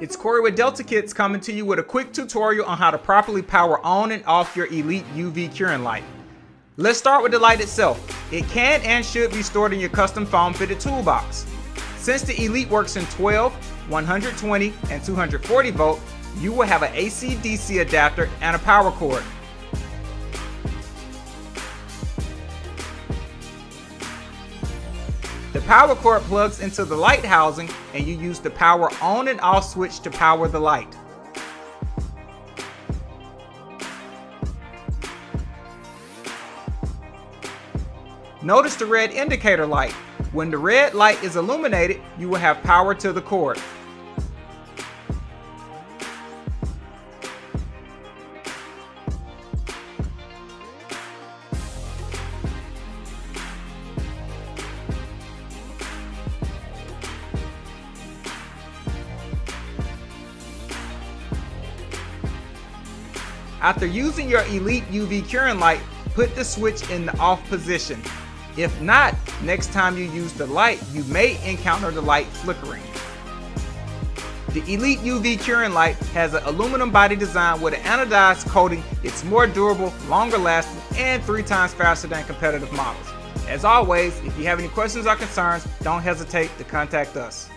It's Corey with Delta Kits coming to you with a quick tutorial on how to properly power on and off your Elite UV curing light. Let's start with the light itself. It can and should be stored in your custom foam fitted toolbox. Since the Elite works in 12, 120, and 240 volt, you will have an AC/DC adapter and a power cord. The power cord plugs into the light housing and you use the power on and off switch to power the light. Notice the red indicator light. When the red light is illuminated, you will have power to the cord. After using your Elite UV curing light, put the switch in the off position. If not, next time you use the light, you may encounter the light flickering. The Elite UV curing light has an aluminum body design with an anodized coating. It's more durable, longer lasting, and 3 times faster than competitive models. As always, if you have any questions or concerns, don't hesitate to contact us.